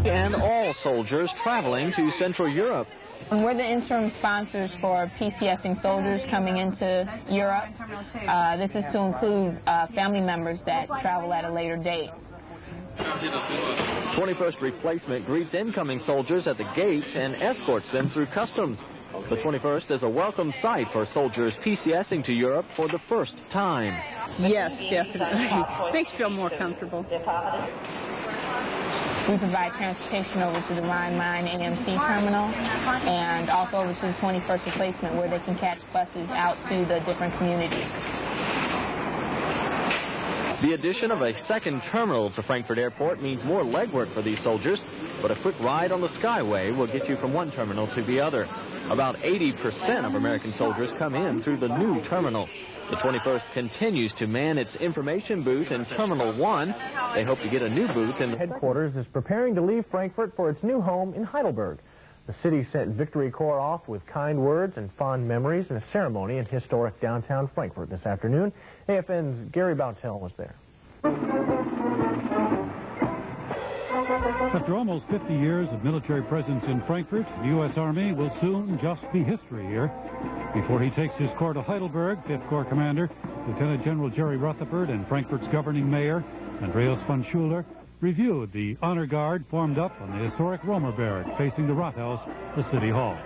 and all soldiers traveling to Central Europe. We're the interim sponsors for PCSing soldiers coming into Europe. This is to include family members that travel at a later date. 21st Replacement greets incoming soldiers at the gates and escorts them through customs. The 21st is a welcome sight for soldiers PCSing to Europe for the first time. Yes, definitely. Makes you feel more comfortable. We provide transportation over to the Rhine-Main AMC terminal and also over to the 21st Replacement where they can catch buses out to the different communities. The addition of a second terminal to Frankfurt Airport means more legwork for these soldiers, but a quick ride on the Skyway will get you from one terminal to the other. About 80% of American soldiers come in through the new terminal. The 21st continues to man its information booth in Terminal 1. They hope to get a new booth in headquarters is preparing to leave Frankfurt for its new home in Heidelberg. The city sent Victory Corps off with kind words and fond memories in a ceremony in historic downtown Frankfurt this afternoon. AFN's Gary Bautell was there. After almost 50 years of military presence in Frankfurt, the U.S. Army will soon just be history here. Before he takes his corps to Heidelberg, 5th Corps Commander Lieutenant General Jerry Rutherford and Frankfurt's governing mayor, Andreas von Schuler, reviewed the honor guard formed up on the historic Romer Barrack facing the Rathaus, the city hall.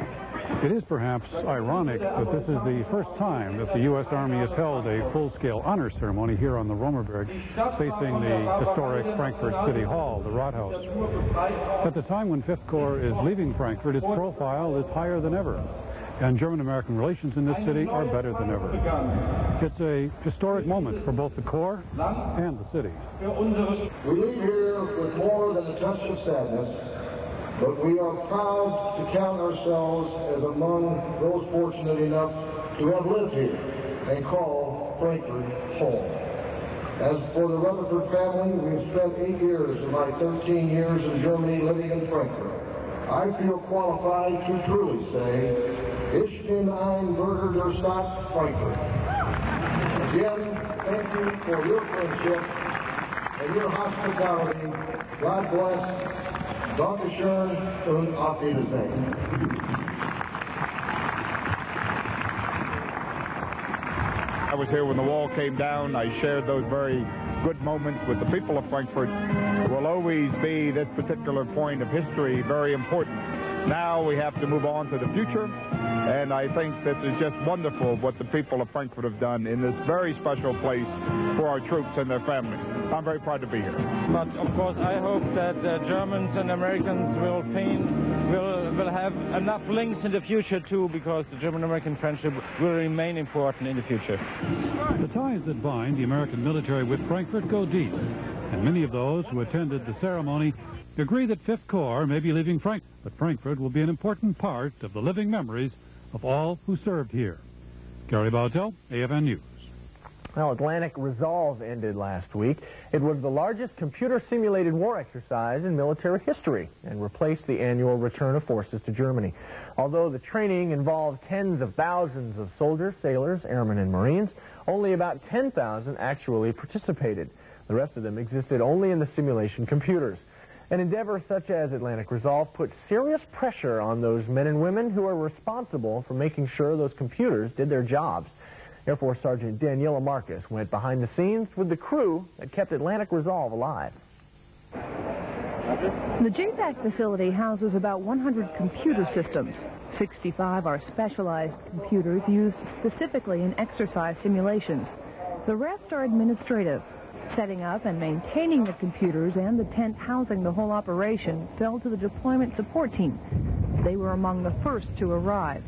It is perhaps ironic that this is the first time that the U.S. Army has held a full-scale honor ceremony here on the Romer Barrack facing the historic Frankfurt City Hall, the Rathaus. At the time when 5th Corps is leaving Frankfurt, its profile is higher than ever, and German-American relations in this city are better than ever. It's a historic moment for both the Corps and the city. We leave here with more than a touch of sadness, but we are proud to count ourselves as among those fortunate enough to have lived here and call Frankfurt home. As for the Rutherford family, we've spent 8 years of my 13 years in Germany living in Frankfurt. I feel qualified to truly say, Ich bin ein Bürger der Stadt Frankfurt. Again, thank you for your friendship and your hospitality. God bless. Dankeschön und auf Wiedersehen. I was here when the wall came down. I shared those very good moments with the people of Frankfurt. It will always be, this particular point of history, very important. Now we have to move on to the future, and I think this is just wonderful what the people of Frankfurt have done in this very special place for our troops and their families. I'm very proud to be here. But of course I hope that Germans and Americans will have enough links in the future too, because the German-American friendship will remain important in the future. The ties that bind the American military with Frankfurt go deep, and many of those who attended the ceremony agree that 5th Corps may be leaving Frankfurt, but Frankfurt will be an important part of the living memories of all who served here. Gary Bautell, AFN News. Well, Atlantic Resolve ended last week. It was the largest computer-simulated war exercise in military history and replaced the annual return of forces to Germany. Although the training involved tens of thousands of soldiers, sailors, airmen, and Marines, only about 10,000 actually participated. The rest of them existed only in the simulation computers. An endeavor such as Atlantic Resolve puts serious pressure on those men and women who are responsible for making sure those computers did their jobs. Air Force Sergeant Daniela Marchus went behind the scenes with the crew that kept Atlantic Resolve alive. The JFAC facility houses about 100 computer systems. 65 are specialized computers used specifically in exercise simulations. The rest are administrative. Setting up and maintaining the computers and the tent housing the whole operation fell to the deployment support team. They were among the first to arrive.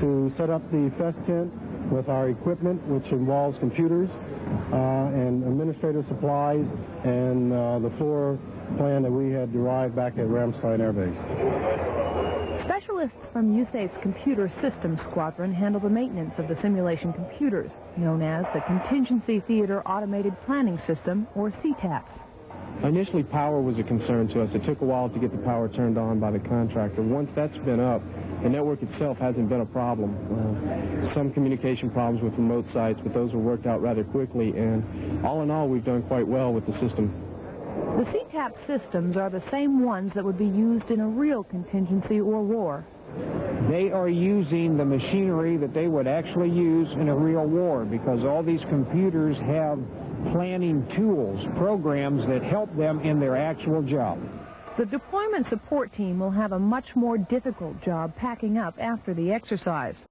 To set up the fest tent with our equipment, which involves computers and administrative supplies, and the floor plan that we had derived back at Ramstein Air Base. Specialists from USAFE's Computer Systems Squadron handle the maintenance of the simulation computers, known as the Contingency Theater Automated Planning System, or CTAPS. Initially, power was a concern to us. It took a while to get the power turned on by the contractor. Once that's been up, the network itself hasn't been a problem. Some communication problems with remote sites, but those were worked out rather quickly, and all in all, we've done quite well with the system. The CTAP systems are the same ones that would be used in a real contingency or war. They are using the machinery that they would actually use in a real war, because all these computers have planning tools, programs that help them in their actual job. The deployment support team will have a much more difficult job packing up after the exercise.